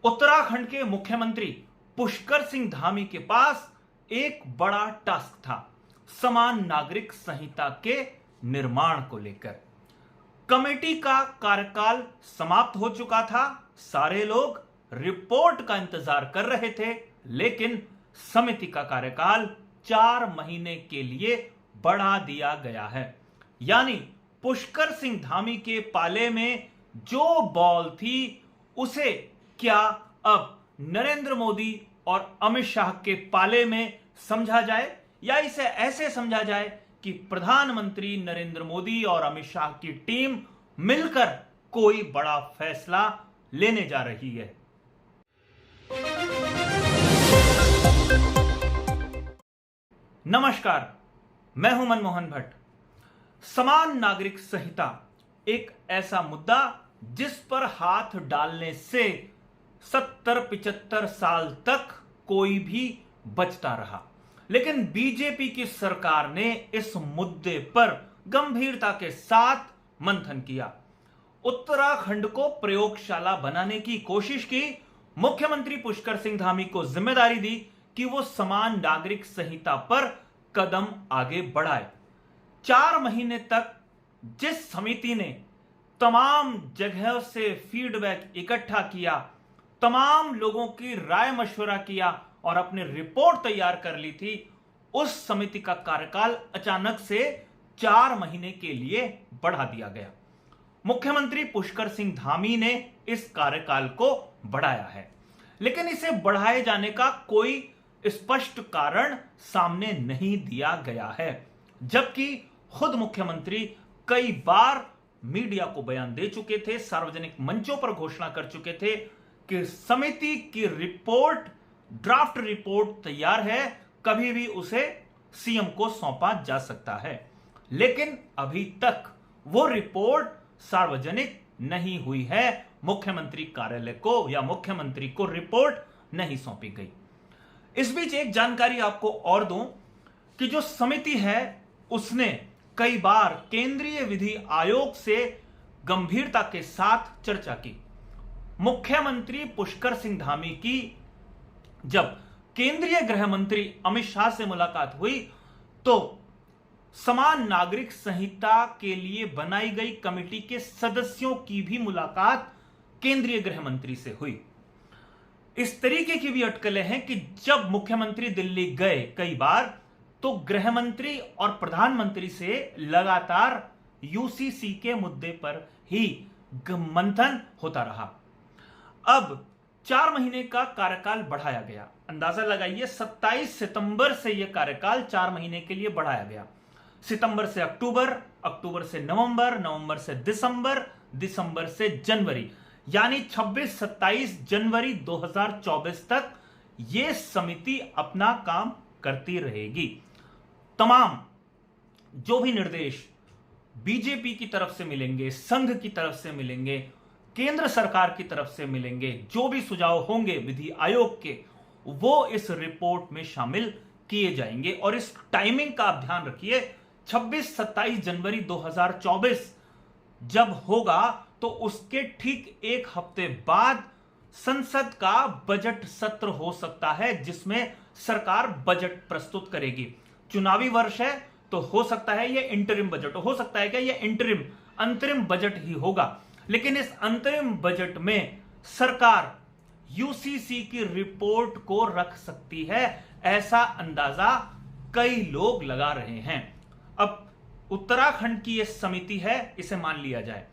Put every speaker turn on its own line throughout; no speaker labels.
उत्तराखंड के मुख्यमंत्री पुष्कर सिंह धामी के पास एक बड़ा टास्क था, समान नागरिक संहिता के निर्माण को लेकर। कमेटी का कार्यकाल समाप्त हो चुका था, सारे लोग रिपोर्ट का इंतजार कर रहे थे, लेकिन समिति का कार्यकाल 4 महीने के लिए बढ़ा दिया गया है। यानी पुष्कर सिंह धामी के पाले में जो बॉल थी उसे क्या अब नरेंद्र मोदी और अमित शाह के पाले में समझा जाए, या इसे ऐसे समझा जाए कि प्रधानमंत्री नरेंद्र मोदी और अमित शाह की टीम मिलकर कोई बड़ा फैसला लेने जा रही है। नमस्कार, मैं हूं मनमोहन भट्ट। समान नागरिक संहिता एक ऐसा मुद्दा जिस पर हाथ डालने से 70-75 साल तक कोई भी बचता रहा, लेकिन बीजेपी की सरकार ने इस मुद्दे पर गंभीरता के साथ मंथन किया, उत्तराखंड को प्रयोगशाला बनाने की कोशिश की। मुख्यमंत्री पुष्कर सिंह धामी को जिम्मेदारी दी कि वो समान नागरिक संहिता पर कदम आगे बढ़ाए। 4 महीने तक जिस समिति ने तमाम जगह से फीडबैक इकट्ठा किया, तमाम लोगों की राय मशवरा किया और अपनी रिपोर्ट तैयार कर ली थी, उस समिति का कार्यकाल अचानक से 4 महीने के लिए बढ़ा दिया गया। मुख्यमंत्री पुष्कर सिंह धामी ने इस कार्यकाल को बढ़ाया है, लेकिन इसे बढ़ाए जाने का कोई स्पष्ट कारण सामने नहीं दिया गया है, जबकि खुद मुख्यमंत्री कई बार मीडिया को बयान दे चुके थे, सार्वजनिक मंचों पर घोषणा कर चुके थे कि समिति की रिपोर्ट, ड्राफ्ट रिपोर्ट तैयार है, कभी भी उसे सीएम को सौंपा जा सकता है। लेकिन अभी तक वो रिपोर्ट सार्वजनिक नहीं हुई है, मुख्यमंत्री कार्यालय को या मुख्यमंत्री को रिपोर्ट नहीं सौंपी गई। इस बीच एक जानकारी आपको और दूं कि जो समिति है उसने कई बार केंद्रीय विधि आयोग से गंभीरता के साथ चर्चा की। मुख्यमंत्री पुष्कर सिंह धामी की जब केंद्रीय गृह मंत्री अमित शाह से मुलाकात हुई तो समान नागरिक संहिता के लिए बनाई गई कमेटी के सदस्यों की भी मुलाकात केंद्रीय गृह मंत्री से हुई। इस तरीके की भी अटकलें हैं कि जब मुख्यमंत्री दिल्ली गए कई बार, तो गृह मंत्री और प्रधानमंत्री से लगातार यूसीसी के मुद्दे पर ही मंथन होता रहा। अब 4 महीने का कार्यकाल बढ़ाया गया। अंदाजा लगाइए, 27 सितंबर से यह कार्यकाल 4 महीने के लिए बढ़ाया गया। सितंबर से अक्टूबर, अक्टूबर से नवंबर, नवंबर से दिसंबर, दिसंबर से जनवरी, यानी 26-27 जनवरी 2024 तक यह समिति अपना काम करती रहेगी। तमाम जो भी निर्देश बीजेपी की तरफ से मिलेंगे, संघ की तरफ से मिलेंगे, केंद्र सरकार की तरफ से मिलेंगे, जो भी सुझाव होंगे विधि आयोग के, वो इस रिपोर्ट में शामिल किए जाएंगे। और इस टाइमिंग का आप ध्यान रखिए, 26-27 जनवरी 2024 जब होगा तो उसके ठीक एक हफ्ते बाद संसद का बजट सत्र हो सकता है, जिसमें सरकार बजट प्रस्तुत करेगी। चुनावी वर्ष है तो हो सकता है यह इंटरिम बजट हो सकता है, क्या यह इंटरिम अंतरिम बजट ही होगा। लेकिन इस अंतरिम बजट में सरकार यूसीसी की रिपोर्ट को रख सकती है, ऐसा अंदाजा कई लोग लगा रहे हैं। अब उत्तराखंड की यह समिति है, इसे मान लिया जाए,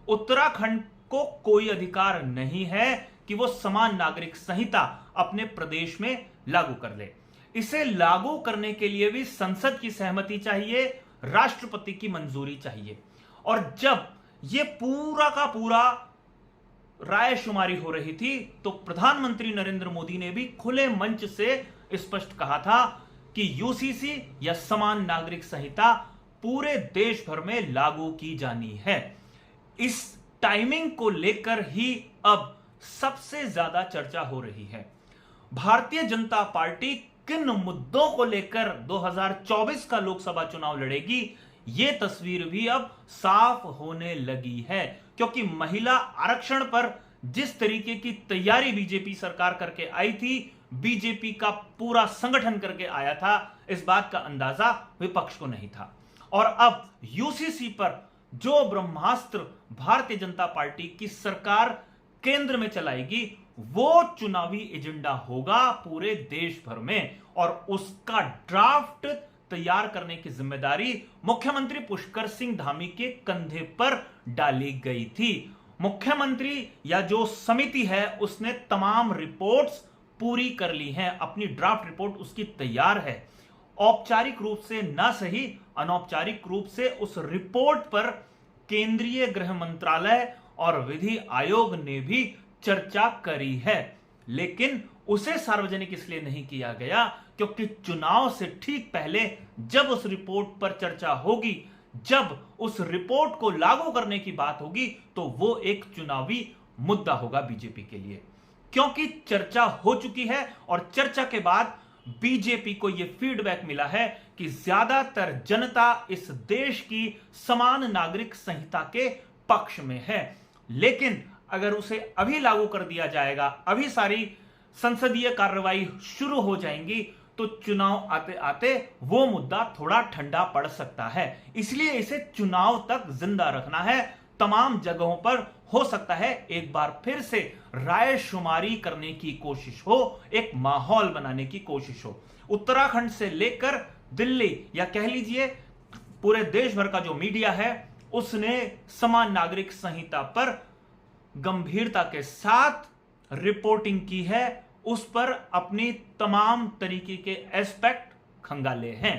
उत्तराखंड को कोई अधिकार नहीं है कि वो समान नागरिक संहिता अपने प्रदेश में लागू कर ले। इसे लागू करने के लिए भी संसद की सहमति चाहिए, राष्ट्रपति की मंजूरी चाहिए। और जब ये पूरा का पूरा रायशुमारी हो रही थी तो प्रधानमंत्री नरेंद्र मोदी ने भी खुले मंच से स्पष्ट कहा था कि यूसीसी या समान नागरिक संहिता पूरे देश भर में लागू की जानी है। इस टाइमिंग को लेकर ही अब सबसे ज्यादा चर्चा हो रही है। भारतीय जनता पार्टी किन मुद्दों को लेकर 2024 का लोकसभा चुनाव लड़ेगी, यह तस्वीर भी अब साफ होने लगी है, क्योंकि महिला आरक्षण पर जिस तरीके की तैयारी बीजेपी सरकार करके आई थी, बीजेपी का पूरा संगठन करके आया था, इस बात का अंदाजा विपक्ष को नहीं था। और अब यूसीसी पर जो ब्रह्मास्त्र भारतीय जनता पार्टी की सरकार केंद्र में चलाएगी, वो चुनावी एजेंडा होगा पूरे देश भर में, और उसका ड्राफ्ट तैयार करने की जिम्मेदारी मुख्यमंत्री पुष्कर सिंह धामी के कंधे पर डाली गई थी। मुख्यमंत्री या जो समिति है उसने तमाम रिपोर्ट्स पूरी कर ली हैं, अपनी ड्राफ्ट रिपोर्ट उसकी तैयार है। औपचारिक रूप से ना सही, अनौपचारिक रूप से उस रिपोर्ट पर केंद्रीय गृह मंत्रालय और विधि आयोग ने भी चर्चा करी है, लेकिन उसे सार्वजनिक इसलिए नहीं किया गया क्योंकि चुनाव से ठीक पहले जब उस रिपोर्ट पर चर्चा होगी, जब उस रिपोर्ट को लागू करने की बात होगी, तो वो एक चुनावी मुद्दा होगा बीजेपी के लिए। क्योंकि चर्चा हो चुकी है और चर्चा के बाद बीजेपी को यह फीडबैक मिला है कि ज्यादातर जनता इस देश की समान नागरिक संहिता के पक्ष में है, लेकिन अगर उसे अभी लागू कर दिया जाएगा, अभी सारी संसदीय कार्रवाई शुरू हो जाएंगी, तो चुनाव आते आते वो मुद्दा थोड़ा ठंडा पड़ सकता है। इसलिए इसे चुनाव तक जिंदा रखना है। तमाम जगहों पर हो सकता है एक बार फिर से रायशुमारी करने की कोशिश हो, एक माहौल बनाने की कोशिश हो। उत्तराखंड से लेकर दिल्ली, या कह लीजिए पूरे देश भर का जो मीडिया है, उसने समान नागरिक संहिता पर गंभीरता के साथ रिपोर्टिंग की है, उस पर अपनी तमाम तरीके के एस्पेक्ट खंगाले हैं।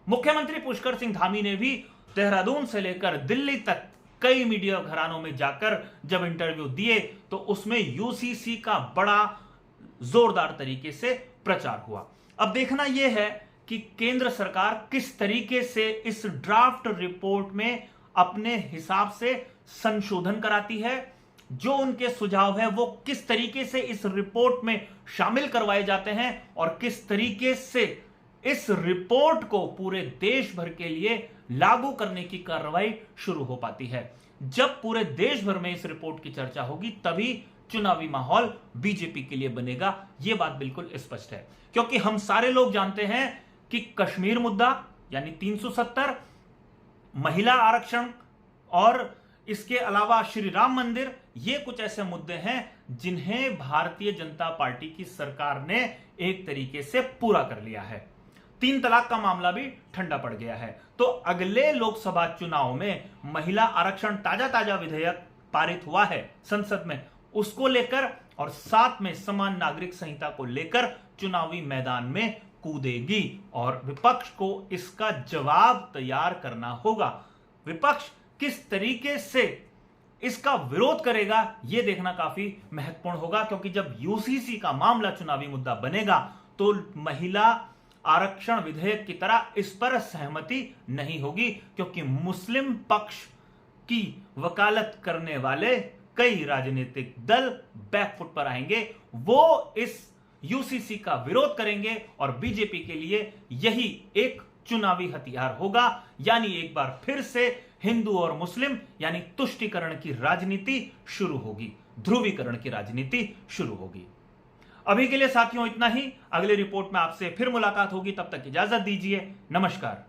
मुख्यमंत्री पुष्कर सिंह धामी ने भी देहरादून से लेकर दिल्ली तक कई मीडिया घरानों में जाकर जब इंटरव्यू दिए, तो उसमें यूसीसी का बड़ा जोरदार तरीके से प्रचार हुआ। अब देखना यह है कि केंद्र सरकार किस तरीके से इस ड्राफ्ट रिपोर्ट में अपने हिसाब से संशोधन कराती है, जो उनके सुझाव है वो किस तरीके से इस रिपोर्ट में शामिल करवाए जाते हैं, और किस तरीके से इस रिपोर्ट को पूरे देश भर के लिए लागू करने की कार्रवाई शुरू हो पाती है। जब पूरे देश भर में इस रिपोर्ट की चर्चा होगी, तभी चुनावी माहौल बीजेपी के लिए बनेगा। यह बात बिल्कुल स्पष्ट है, क्योंकि हम सारे लोग जानते हैं कि कश्मीर मुद्दा यानी 370, महिला आरक्षण और इसके अलावा श्री राम मंदिर, ये कुछ ऐसे मुद्दे हैं जिन्हें भारतीय जनता पार्टी की सरकार ने एक तरीके से पूरा कर लिया है। 3 तलाक का मामला भी ठंडा पड़ गया है। तो अगले लोकसभा चुनाव में महिला आरक्षण, ताजा विधेयक पारित हुआ है संसद में, उसको लेकर और साथ में समान नागरिक संहिता को लेकर चुनावी मैदान में कूदेगी, और विपक्ष को इसका जवाब तैयार करना होगा। विपक्ष किस तरीके से इसका विरोध करेगा, यह देखना काफी महत्वपूर्ण होगा, क्योंकि जब यूसीसी का मामला चुनावी मुद्दा बनेगा, तो महिला आरक्षण विधेयक की तरह इस पर सहमति नहीं होगी, क्योंकि मुस्लिम पक्ष की वकालत करने वाले कई राजनीतिक दल बैकफुट पर आएंगे। वो इस यूसीसी का विरोध करेंगे, और बीजेपी के लिए यही एक चुनावी हथियार होगा, यानी एक बार फिर से हिंदू और मुस्लिम यानी तुष्टीकरण की राजनीति शुरू होगी, ध्रुवीकरण की राजनीति शुरू होगी। अभी के लिए साथियों इतना ही। अगले रिपोर्ट में आपसे फिर मुलाकात होगी, तब तक इजाजत दीजिए। नमस्कार।